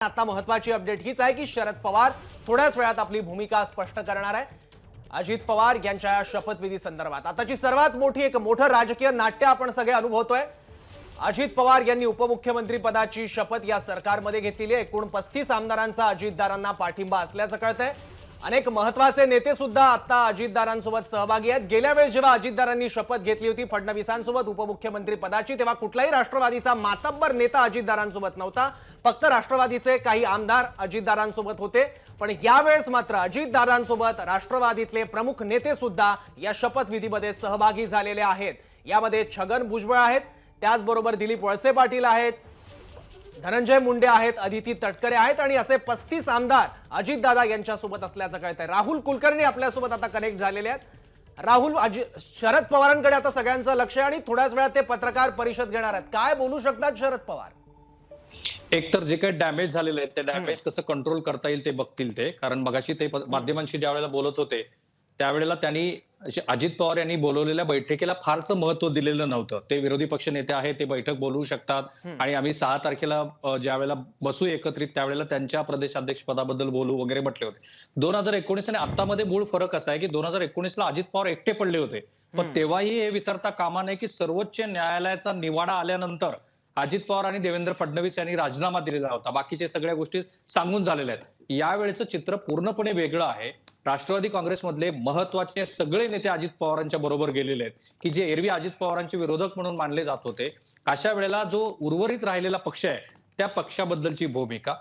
आता महत्वाची अपडेट हीच आहे की शरद पवार थोड्याच वेळात आपली भूमिका स्पष्ट करणार आहे। अजित पवार यांच्या शपथविधी संदर्भात आताची सर्वात मोठं राजकीय नाट्य आपण सगळे अनुभवतोय। अजित पवार यांनी उपमुख्यमंत्री पदाची शपथ या सरकारमध्ये घेतलेली आहे। एकूण 35 आमदारांचा अजितदारांना पाठिंबा असल्याचं कळतंय। अनेक महत्त्वाचे नेते सुद्धा आता अजितदारांसोबत सहभागी आहेत। गेल्या वेळेस जेव्हा अजितदारांनी शपथ घेतली होती फडणवीसांसोबत उपमुख्यमंत्री पदाची, तेव्हा कुठलाही राष्ट्रवादीचा मातब्बर नेता अजितदारांसोबत नव्हता, फक्त राष्ट्रवादीचे काही आमदार अजितदारांसोबत होते। पण यावेळेस मात्र अजितदारांसोबत राष्ट्रवादीतले प्रमुख नेते सुद्धा या शपथविधीमध्ये सहभागी झालेले आहेत। यामध्ये छगन भुजबळ आहेत, त्याचबरोबर दिलीप वळसे पाटील आहेत, धनंजय मुंडे आहेत, अदिती तटकरे आहेत आणि असे 35 आमदार अजितदादा यांच्यासोबत असल्याचं कळतंय। राहुल कुलकर्णी आपल्यासोबत आता कनेक्ट झालेले आहेत। राहुल, शरद पवारांकडे आता सगळ्यांचं लक्ष आणि थोड्याच वेळात ते पत्रकार परिषद घेणार आहेत, काय बोलू शकतात शरद पवार? एकतर जे काही डॅमेज झालेले आहेत ते डॅमेज कसं कंट्रोल करता येईल ते बघतील ते, कारण मगाशी ते माध्यमांशी ज्या वेळेला बोलत होते त्यावेळेला त्यांनी अजित पवार यांनी बोलवलेल्या बैठकीला फारसं महत्व दिलेलं नव्हतं। ते विरोधी पक्ष नेते आहेत, ते बैठक बोलवू शकतात आणि आम्ही 6 तारखेला ज्या वेळेला बसू एकत्रित त्यावेळेला त्यांच्या प्रदेशाध्यक्ष पदाबद्दल बोलू वगैरे म्हटले होते। 2019 आणि आतामध्ये मूळ फरक असा आहे की 2019ला अजित पवार एकटे पडले होते, पण तेव्हाही हे विसरता कामा नये की सर्वोच्च न्यायालयाचा निवाडा आल्यानंतर अजित पवार आणि देवेंद्र फडणवीस यांनी राजीनामा दिलेला होता। बाकीचे सगळ्या गोष्टी सांगून झालेल्या आहेत। यावेळेचं चित्र पूर्णपणे वेगळं आहे। राष्ट्रवादी काँग्रेसमधले महत्वाचे सगळे नेते अजित पवारांच्या बरोबर गेलेले आहेत की जे एरवी अजित पवारांचे विरोधक म्हणून मानले जात होते। अशा वेळेला जो उर्वरित राहिलेला पक्ष आहे त्या पक्षाबद्दलची भूमिका,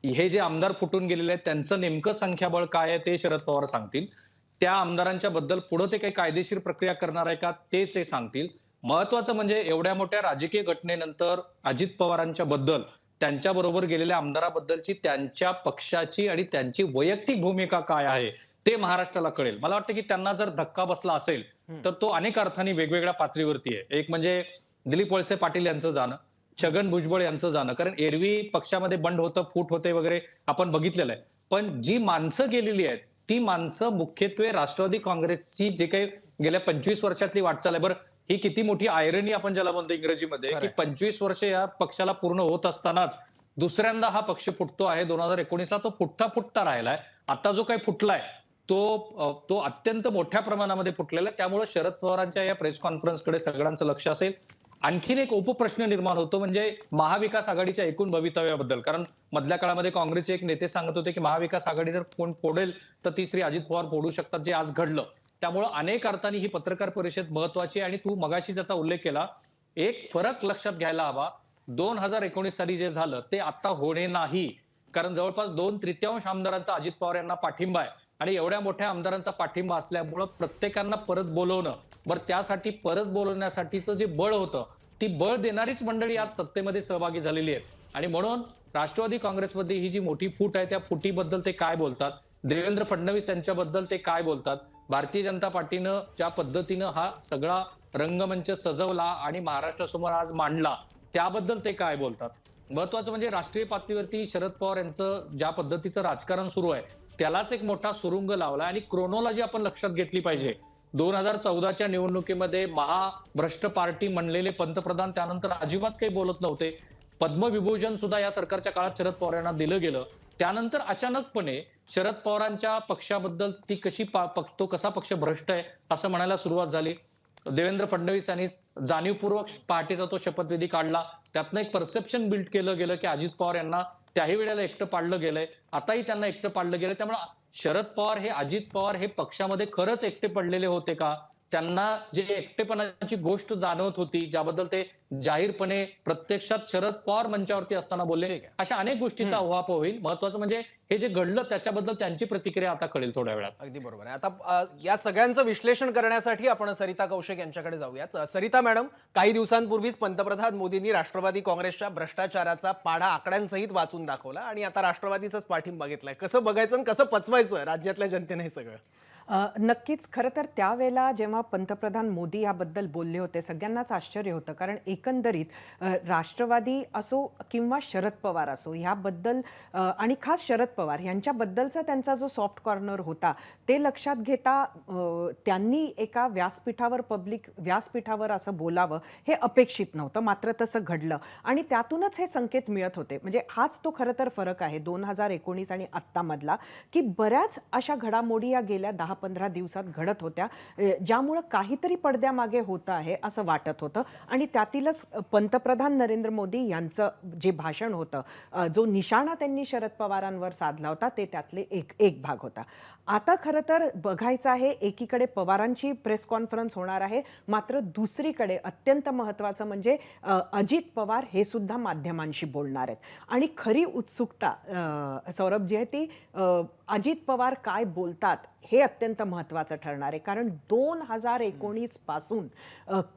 हे जे आमदार फुटून गेलेले आहेत त्यांचं नेमकं संख्याबळ काय आहे ते शरद पवार सांगतील। त्या आमदारांच्या बद्दल पुढे ते काही कायदेशीर प्रक्रिया करणार आहे का ते सांगतील। महत्वाचं म्हणजे एवढ्या मोठ्या राजकीय घटनेनंतर अजित पवारांच्या बद्दल, त्यांच्या बरोबर गेलेल्या आमदाराबद्दलची त्यांच्या पक्षाची आणि त्यांची वैयक्तिक भूमिका काय आहे ते महाराष्ट्राला कळेल। मला वाटतं की त्यांना जर धक्का बसला असेल तर तो अनेक अर्थांनी वेगवेगळ्या पातळीवरती आहे। एक म्हणजे दिलीप वळसे पाटील यांचं जाणं, छगन भुजबळ यांचं जाणं, कारण एरवी पक्षामध्ये बंड होतं, फूट होते वगैरे आपण बघितलेलं आहे। पण जी माणसं गेलेली आहेत ती माणसं मुख्यत्वे राष्ट्रवादी काँग्रेसची जे काही गेल्या 25 वर्षातली वाटचाल आहे, बरं ही किती मोठी आयरनी आपण ज्याला म्हणतो इंग्रजीमध्ये की 25 वर्ष या पक्षाला पूर्ण होत असतानाच दुसऱ्यांदा हा पक्ष फुटतो आहे। 2019ला तो फुटता राहिलाय। आता जो काही फुटलाय तो अत्यंत मोठ्या प्रमाणामध्ये फुटलेला आहे। त्यामुळे शरद पवारांच्या या प्रेस कॉन्फरन्सकडे सगळ्यांचं लक्ष असेल। आणखीन एक उपप्रश्न निर्माण होतो म्हणजे महाविकास आघाडीच्या एकूण भवितव्याबद्दल, कारण मधल्या काळामध्ये काँग्रेसचे एक नेते सांगत होते की महाविकास आघाडी जर कोण फोडेल तर ती श्री अजित पवार फोडू शकतात, जे आज घडलं। त्यामुळे अनेक अर्थांनी ही पत्रकार परिषद महत्वाची आहे। आणि तू मगाशी ज्याचा उल्लेख केला, एक फरक लक्षात घ्यायला हवा, 2019 साली जे झालं ते आता होणे नाही, कारण जवळपास 2/3 आमदारांचा अजित पवार यांना पाठिंबा आहे आणि एवढ्या मोठ्या आमदारांचा पाठिंबा असल्यामुळे प्रत्येकांना परत बोलवणं, बरं त्यासाठी परत बोलवण्यासाठीचं जे बळ होतं ती बळ देणारीच मंडळी आज सत्तेमध्ये सहभागी झालेली आहेत। आणि म्हणून राष्ट्रवादी काँग्रेसमध्ये ही जी मोठी फूट आहे त्या फुटीबद्दल ते काय बोलतात, देवेंद्र फडणवीस यांच्याबद्दल ते काय बोलतात, भारतीय जनता पार्टीनं ज्या पद्धतीनं हा सगळा रंगमंच सजवला आणि महाराष्ट्रासमोर आज मांडला त्याबद्दल ते काय बोलतात। महत्वाचं म्हणजे राष्ट्रीय पातळीवरती शरद पवार यांचं ज्या पद्धतीचं राजकारण सुरू आहे त्यालाच एक मोठा सुरुंग लावला आणि क्रोनॉलॉजी आपण लक्षात घेतली पाहिजे। 2014च्या निवडणुकीमध्ये महाभ्रष्ट पार्टी म्हणलेले पंतप्रधान त्यानंतर अजिबात काही बोलत नव्हते। पद्मविभूषण सुद्धा या सरकारच्या काळात शरद पवार यांना दिलं गेलं। त्यानंतर अचानकपणे शरद पवारांच्या पक्षाबद्दल तो कसा पक्ष भ्रष्ट आहे असं म्हणायला सुरुवात झाली। देवेंद्र फडणवीस यांनी जाणीवपूर्वक पहाटेचा तो शपथविधी काढला, त्यातनं एक परसेप्शन बिल्ड केलं गेलं की अजित पवार यांना त्याही वेळेला एकटं पाडलं गेलंय, आताही त्यांना एकटं पाडलं गेलंय। त्यामुळे शरद पवार हे अजित पवार हे पक्षामध्ये खरंच एकटे पडलेले होते का, त्यांना जे एकटेपणाची गोष्ट जाणवत होती ज्याबद्दल ते जाहीरपणे प्रत्यक्षात शरद पवार मंचावरती असताना बोलले, अशा अनेक गोष्टीचा उहापोह होईल। महत्वाचं म्हणजे हे जे घडलं त्याच्याबद्दल त्यांची प्रतिक्रिया आता कळेल थोड्या वेळात। अगदी बरोबर आहे। आता या सगळ्यांचं विश्लेषण करण्यासाठी आपण सरिता कौशिक यांच्याकडे जाऊयात। सरिता मॅडम, काही दिवसांपूर्वीच पंतप्रधान मोदींनी राष्ट्रवादी काँग्रेसच्या भ्रष्टाचाराचा पाढा आकड्यांसहित वाचून दाखवला आणि आता राष्ट्रवादीचाच पाठिंबा घेतलाय। कसं बघायचं आणि कसं पचवायचं राज्यातल्या जनतेने हे सगळं? नक्कीच. खरं तर त्यावेळेला जेव्हा पंतप्रधान मोदी याबद्दल बोलले होते, सगळ्यांनाच आश्चर्य होतं. कारण एकंदरीत राष्ट्रवादी असो किंवा शरद पवार असो ह्याबद्दल आणि खास शरद पवार यांच्याबद्दलचा त्यांचा जो सॉफ्ट कॉर्नर होता, ते लक्षात घेता त्यांनी एका व्यासपीठावर, पब्लिक व्यासपीठावर असं बोलावं हे अपेक्षित नव्हतं. मात्र तसं घडलं आणि त्यातूनच हे संकेत मिळत होते. म्हणजे हाच तो खरं तर फरक आहे 2019 आणि आत्तामधला, की बऱ्याच अशा घडामोडी या गेल्या 10-15 दिवसात घडत होत्या, ज्यामुळं काहीतरी पडद्यामागे होतं आहे असं वाटत होतं. आणि त्यातीलच पंतप्रधान नरेंद्र मोदी यांचं जे भाषण होतं, जो निशाणा त्यांनी शरद पवारांवर साधला होता, ते त्यातले एक भाग होता. आता खरं तर बघायचं आहे, एकीकडे पवारांची प्रेस कॉन्फरन्स होणार आहे, मात्र दुसरीकडे अत्यंत महत्त्वाचं म्हणजे अजित पवार हे सुद्धा माध्यमांशी बोलणार आहेत. आणि खरी उत्सुकता सौरभ जी आहे ती अजित पवार काय बोलतात हे अत्यंत महत्त्वाचं ठरणार आहे. कारण 2019 पासून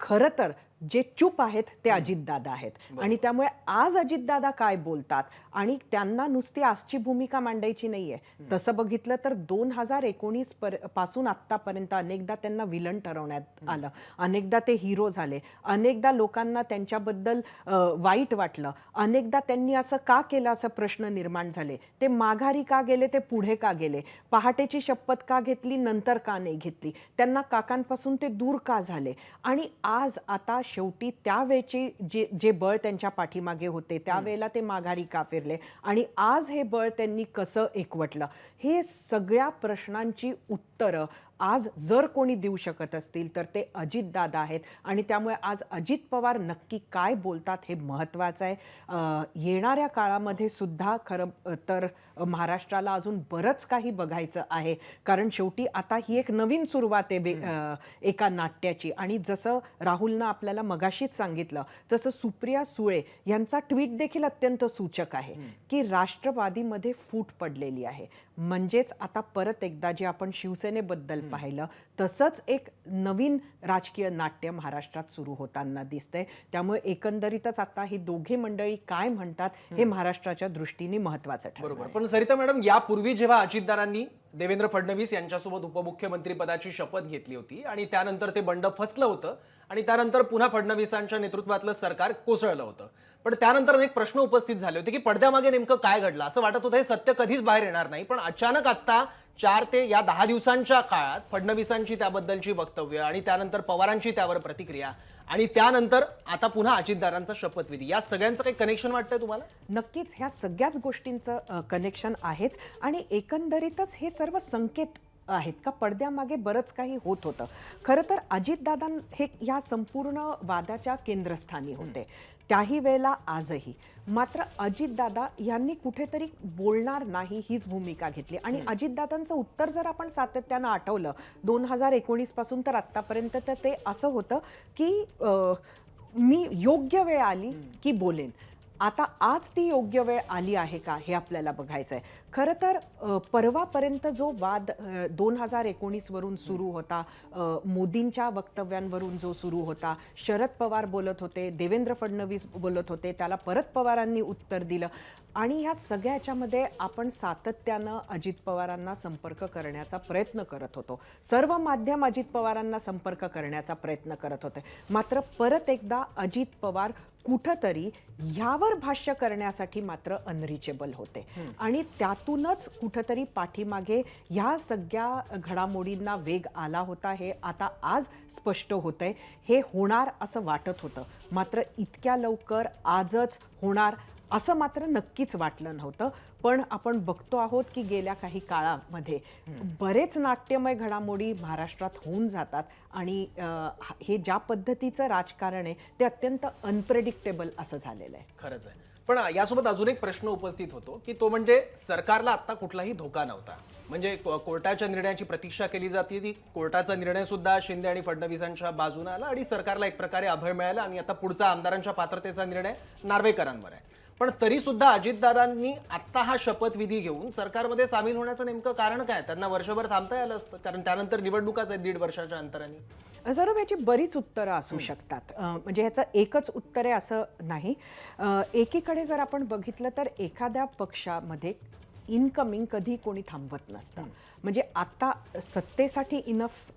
खरं तर जे चूप आहेत ते अजितदादा आहेत आणि त्यामुळे आज अजितदादा काय बोलतात आणि त्यांना नुसती आजची भूमिका मांडायची नाहीये. तसं बघितलं तर 2019 पासून आत्तापर्यंत अनेकदा त्यांना विलन ठरवण्यात आलं, अनेकदा ते हिरो झाले, अनेकदा लोकांना त्यांच्याबद्दल वाईट वाटलं, अनेकदा त्यांनी असं का केलं असं प्रश्न निर्माण झाले. ते माघारी का गेले, ते पुढे का गेले, पहाटेची शपथ का घेतली, नंतर का नाही घेतली, त्यांना काकांपासून ते दूर का झाले. आणि आज आता शेवटी त्यावेळची जे बळ त्यांच्या पाठीमागे होते त्यावेळेला ते माघारी का फिरले आणि आज हे बळ त्यांनी कसं एकवटलं, हे सगळ्या प्रश्नांची उत्तरं आज जर कोणी देऊ शकत असतील तर ते अजितदादा आहेत. आणि त्यामुळे आज अजित पवार नक्की काय बोलतात हे महत्त्वाचं आहे. येणाऱ्या काळामध्ये सुद्धा खरं तर महाराष्ट्राला अजून बरंच काही बघायचं आहे. कारण शेवटी आता ही एक नवीन सुरुवात आहे एका नाट्याची. आणि जसं राहुलनं आपल्याला मगाशीच सांगितलं तसं सुप्रिया सुळे यांचा ट्विट देखील अत्यंत सूचक आहे की राष्ट्रवादीमध्ये फूट पडलेली आहे. म्हणजेच आता परत एकदा जे आपण शिवसेनेबद्दल पाहिलं तसंच एक नवीन राजकीय नाट्य महाराष्ट्रात सुरू होताना दिसतंय. त्यामुळे एकंदरीतच आता ही दोघे मंडळी काय म्हणतात हे महाराष्ट्राच्या दृष्टीने महत्त्वाचं ठरणार आहे. बरोबर. पण सरिता मॅडम, यापूर्वी जेव्हा अजितदारांनी देवेंद्र फडणवीस यांच्यासोबत उपमुख्यमंत्री पदाची शपथ घेतली होती आणि त्यानंतर ते बंड फसलं होतं आणि त्यानंतर पुन्हा फडणवीसांच्या नेतृत्वातलं सरकार कोसळलं होतं. पण त्यानंतर एक प्रश्न उपस्थित झाले होते की पडद्यामागे नेमकं काय घडलं. असं वाटत होतं हे सत्य कधीच बाहेर येणार नाही. पण अचानक आता 4 ते 10 दिवसांच्या काळात फडणवीसांची त्याबद्दलची वक्तव्य आणि त्यानंतर पवारांची त्यावर प्रतिक्रिया आणि त्यानंतर आता पुन्हा अजितदारांचा शपथविधी, या सगळ्यांचं काही कनेक्शन वाटतंय तुम्हाला? नक्कीच ह्या सगळ्याच गोष्टींचं कनेक्शन आहेच. आणि एकंदरीतच हे सर्व संकेत आहेत का पडद्यामागे बरंच काही होत होतं. खरं तर अजितदादा हे या संपूर्ण वादाच्या केंद्रस्थानी होते त्याही वेळेला आजही. मात्र अजितदादा यांनी कुठेतरी बोलणार नाही हीच भूमिका घेतली. आणि अजितदादांचं उत्तर जर आपण सातत्यानं आठवलं 2019 पासून तर आत्तापर्यंत, तर ते असं होतं की मी योग्य वेळ आली की बोलेन. आता आज ती योग्य वेळ आली आहे का हे आपल्याला बघायचं आहे. खरं तर परवापर्यंत जो वाद 2019 वरून सुरू होता, मोदींच्या वक्तव्यांवरून जो सुरू होता, शरद पवार बोलत होते, देवेंद्र फडणवीस बोलत होते, त्याला परत पवारांनी उत्तर दिलं. आणि ह्या सगळ्याच्यामध्ये आपण सातत्यानं अजित पवारांना संपर्क करण्याचा प्रयत्न करत होतो, सर्व माध्यम अजित पवारांना संपर्क करण्याचा प्रयत्न करत होते. मात्र परत एकदा अजित पवार कुठंतरी ह्यावर भाष्य करण्यासाठी मात्र अनरिचेबल होते. आणि त्यातूनच कुठंतरी पाठीमागे ह्या सगळ्या घडामोडींना वेग आला होता हे आता आज स्पष्ट होतंय. हे होणार असं वाटत होतं, मात्र इतक्या लवकर आजच होणार असं मात्र नक्कीच वाटलं नव्हतं. पण आपण बघतो आहोत की गेल्या काही काळामध्ये बरेच नाट्यमय घडामोडी महाराष्ट्रात होऊन जातात आणि हे ज्या पद्धतीचं राजकारण आहे ते अत्यंत अनप्रेडिक्टेबल असं झालेलं आहे. खरंच आहे. पण यासोबत अजून एक प्रश्न उपस्थित होतो की तो म्हणजे सरकारला आता कुठलाही धोका नव्हता. म्हणजे कोर्टाच्या निर्णयाची प्रतीक्षा केली जाते, ती कोर्टाचा निर्णय सुद्धा शिंदे आणि फडणवीसांच्या बाजूने आला आणि सरकारला एक प्रकारे अभय मिळालं आणि आता पुढचा आमदारांच्या पात्रतेचा निर्णय नार्वेकरांवर आहे. पण तरी सुद्धा अजितदादांनी आता हा शपथविधी घेऊन सरकारमध्ये सामील होण्याचं नेमकं कारण काय? त्यांना वर्षभर थांबता आलं असतं, कारण त्यानंतर निवडणुकाच आहेत 1.5 वर्षाच्या अंतराने. जरूर याची बरीच उत्तरं असू शकतात. म्हणजे ह्याचं एकच उत्तर आहे असं नाही. एकीकडे जर आपण बघितलं तर एखाद्या पक्षामध्ये इनकमिंग कधी कोणी थांबवत नसतं. म्हणजे आता सत्तेसाठी इनफ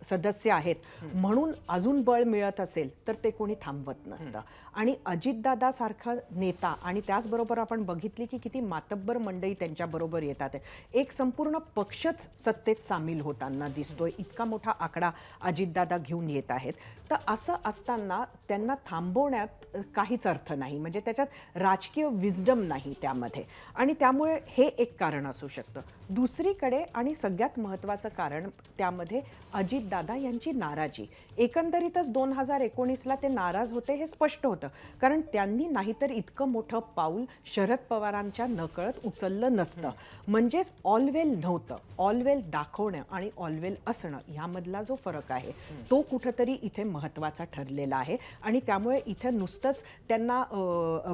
सदस्य आहेत म्हणून अजून बळ मिळत असेल तर ते कोणी थांबवत नसतं. आणि अजितदादा सारखा नेता आणि त्याचबरोबर आपण बघितली की किती मातब्बर मंडळी त्यांच्याबरोबर येतात. एक संपूर्ण पक्षच सत्तेत सामील होताना दिसतोय, इतका मोठा आकडा अजितदादा घेऊन येत आहेत. तर असं असताना त्यांना थांबवण्यात काहीच अर्थ नाही, म्हणजे त्याच्यात राजकीय विजडम नाही त्यामध्ये. आणि त्यामुळे हे एक कारण असू शकतं. दुसरीकडे आणि सगळ्यात महत्त्वाचं कारण त्यामध्ये अजितदादा यांची नाराजी. एकंदरीतच 2019ला ते नाराज होते हे स्पष्ट होतं, कारण त्यांनी नाहीतर इतकं मोठं पाऊल शरद पवारांच्या नकळत उचललं नसतं. म्हणजेच ऑलवेल नव्हतं. ऑलवेल दाखवणं आणि ऑलवेल असणं ह्यामधला जो फरक आहे तो कुठंतरी इथे महत्त्वाचा ठरलेला आहे. आणि त्यामुळे इथे नुसतंच त्यांना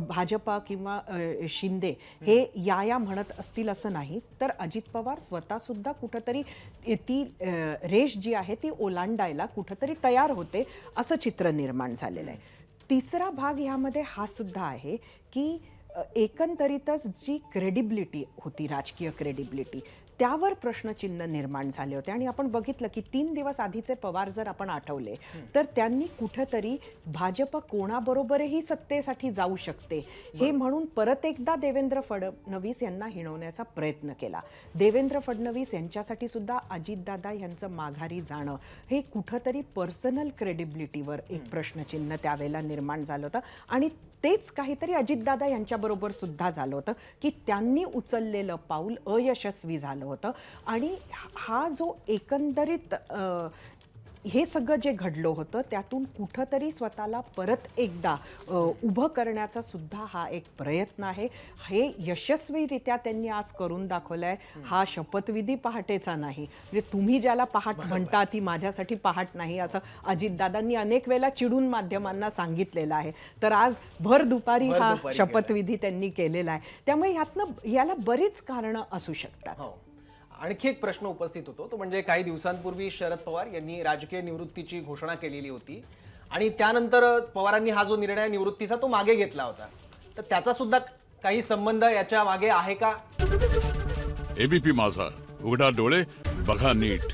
भाजपा किंवा शिंदे हे या म्हणत असतील असं नाही, तर अजित पवार स्वतः सुद्धा कुठंतरी ती रेष जी आहे ती ओलांडायला कुठंतरी तयार होते असं चित्र निर्माण झालेलं आहे. तिसरा भाग ह्यामध्ये हा सुद्धा आहे की एकंदरीतच जी क्रेडिबिलिटी होती, राजकीय क्रेडिबिलिटी, त्यावर प्रश्नचिन्ह निर्माण झाले होते. आणि आपण बघितलं की 3 दिवस आधीचे पवार जर आपण आठवले तर त्यांनी कुठंतरी भाजप कोणाबरोबरही सत्तेसाठी जाऊ शकते हे म्हणून परत एकदा देवेंद्र फडणवीस यांना हिणवण्याचा प्रयत्न केला. देवेंद्र फडणवीस यांच्यासाठी सुद्धा अजितदादा यांचं माघारी जाणं हे कुठंतरी पर्सनल क्रेडिबिलिटीवर एक प्रश्नचिन्ह त्यावेळेला निर्माण झालं होतं. आणि तेच काहीतरी अजितदादा यांच्याबरोबर सुद्धा झालं होतं की त्यांनी उचललेलं पाऊल अयशस्वी झालं होतं. आणि हा जो एकंदरीत हे सगळं जे घडलं होतं त्यातून कुठंतरी स्वतःला परत एकदा उभं करण्याचा सुद्धा हा एक प्रयत्न आहे. हे यशस्वीरित्या त्यांनी आज करून दाखवलं आहे. हा शपथविधी पहाटेचा नाही, म्हणजे तुम्ही ज्याला पहाट म्हणता ती माझ्यासाठी पहाट नाही असं अजितदादांनी अनेक वेळेला चिडून माध्यमांना सांगितलेलं आहे. तर आज भर दुपारी हा शपथविधी त्यांनी केलेला आहे. त्यामुळे याला बरीच कारणं असू शकतात. आणखी एक प्रश्न उपस्थित होतो, तो म्हणजे काही दिवसांपूर्वी शरद पवार यांनी राजकीय निवृत्तीची घोषणा केलेली होती आणि त्यानंतर पवारांनी हा जो निर्णय निवृत्तीचा तो मागे घेतला होता, तर त्याचा सुद्धा काही संबंध याच्या मागे आहे का? एबीपी माझा, उघडा डोळे बघा नीट.